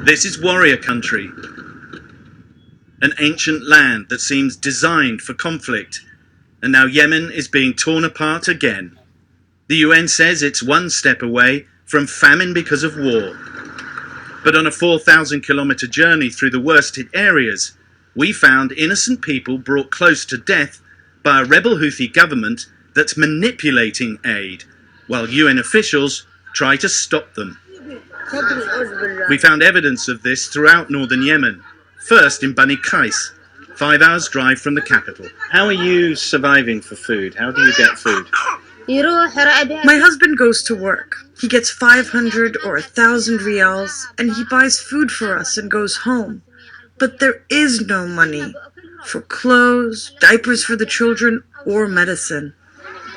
This is warrior country, an ancient land that seems designed for conflict, and now Yemen is being torn apart again. The UN says it's one step away from famine because of war. But on a 4,000-kilometer journey through the worst-hit areas, we found innocent people brought close to death by a rebel Houthi government that's manipulating aid, while UN officials try to stop them. We found evidence of this throughout northern Yemen, first in Bani Qais, 5 hours drive from the capital. How are you surviving for food? How do you get food? My husband goes to work. He gets 500 or 1,000 rials, and he buys food for us and goes home. But there is no money for clothes, diapers for the children, or medicine.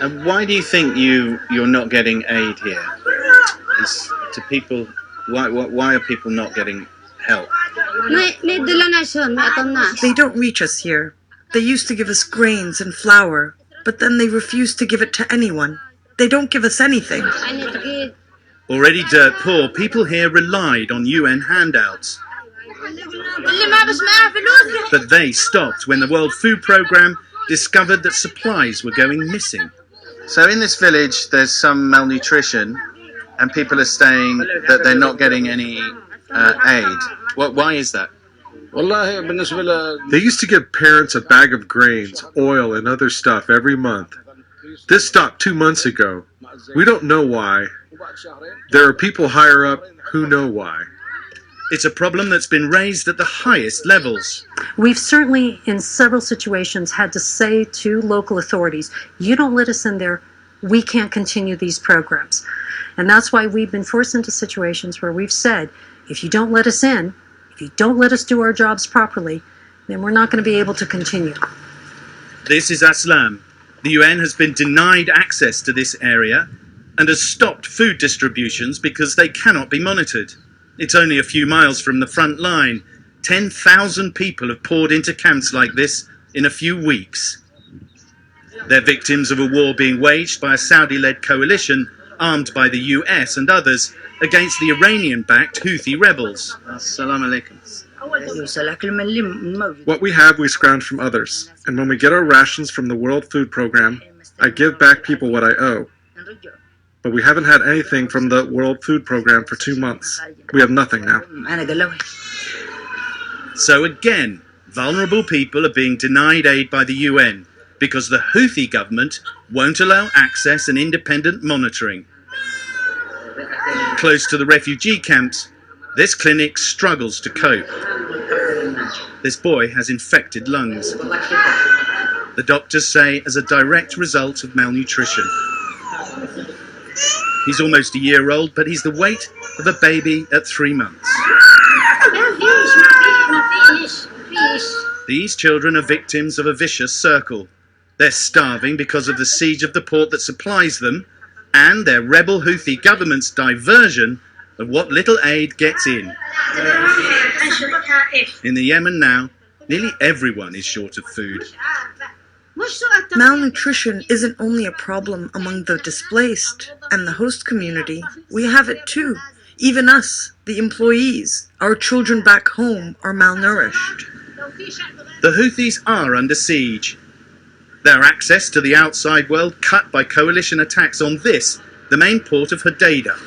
And why do you think you're not getting aid here? Why are people not getting help? They don't reach us here. They used to give us grains and flour, but then they refuse to give it to anyone. They don't give us anything. Already dirt poor, people here relied on UN handouts. But they stopped when the World Food Programme discovered that supplies were going missing. So in this village there's some malnutrition and people are saying that they're not getting any aid. Why is that? They used to give parents a bag of grains, oil, and other stuff every month. This stopped 2 months ago. We don't know why. There are people higher up who know why. It's a problem that's been raised at the highest levels. We've certainly, in several situations, had to say to local authorities, you don't let us in there, we can't continue these programs. And that's why we've been forced into situations where we've said, if you don't let us in, if you don't let us do our jobs properly, then we're not going to be able to continue. This is Aslam. The UN has been denied access to this area and has stopped food distributions because they cannot be monitored. It's only a few miles from the front line. 10,000 people have poured into camps like this in a few weeks. They're victims of a war being waged by a Saudi-led coalition armed by the US and others against the Iranian-backed Houthi rebels. Assalamu alaikum. What we have, we scrounge from others. And when we get our rations from the World Food Programme, I give back people what I owe. But we haven't had anything from the World Food Programme for 2 months. We have nothing now. So again, vulnerable people are being denied aid by the UN because the Houthi government won't allow access and independent monitoring. Close to the refugee camps, this clinic struggles to cope. This boy has infected lungs. The doctors say as a direct result of malnutrition. He's almost a year old, but he's the weight of a baby at 3 months. These children are victims of a vicious circle. They're starving because of the siege of the port that supplies them, and their rebel Houthi government's diversion of what little aid gets in. In the Yemen now, nearly everyone is short of food. Malnutrition isn't only a problem among the displaced and the host community. We have it too. Even us, the employees, our children back home are malnourished. The Houthis are under siege. Their access to the outside world cut by coalition attacks on this, the main port of Hodeidah.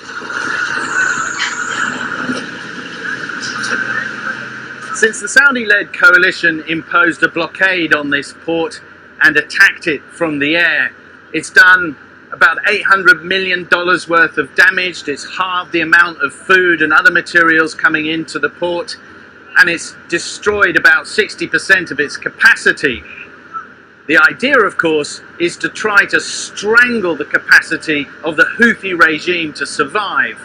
Since the Saudi-led coalition imposed a blockade on this port and attacked it from the air, it's done about $800 million worth of damage. It's halved the amount of food and other materials coming into the port, and it's destroyed about 60% of its capacity. The idea, of course, is to try to strangle the capacity of the Houthi regime to survive.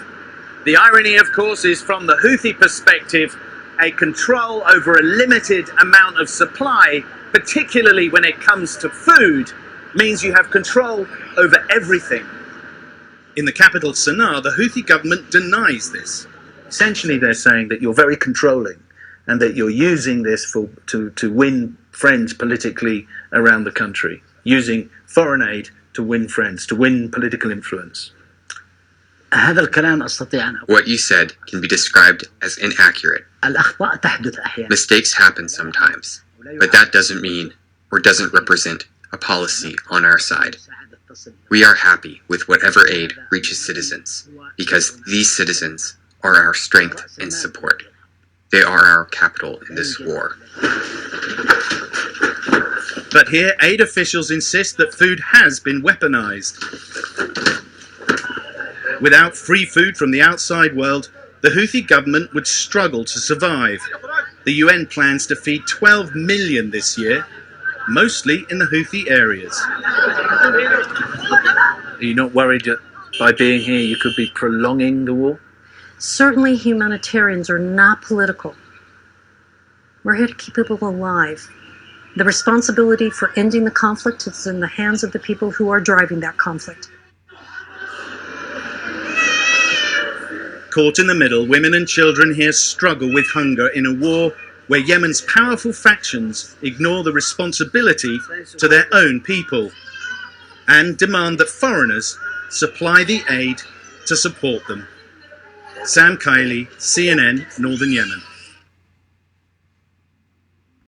The irony, of course, is from the Houthi perspective, a control over a limited amount of supply, particularly when it comes to food, means you have control over everything. In the capital, Sana'a, the Houthi government denies this. Essentially, they're saying that you're very controlling and that you're using this to win friends politically around the country, using foreign aid to win friends, to win political influence. هذا الكلام أستطيع أن أقول What you said can be described as inaccurate. الأخطاء تحدث أحيانا. Mistakes happen sometimes, but that doesn't mean or doesn't represent a policy on our side. We are happy with whatever aid reaches citizens, because these citizens are our strength and support. They are our capital in this war. But here, aid officials insist that food has been weaponized. Without free food from the outside world, the Houthi government would struggle to survive. The UN plans to feed 12 million this year, mostly in the Houthi areas. Are you not worried that by being here you could be prolonging the war? Certainly humanitarians are not political. We're here to keep people alive. The responsibility for ending the conflict is in the hands of the people who are driving that conflict. Caught in the middle, women and children here struggle with hunger in a war where Yemen's powerful factions ignore the responsibility to their own people and demand that foreigners supply the aid to support them. Sam Kiley, CNN, Northern Yemen.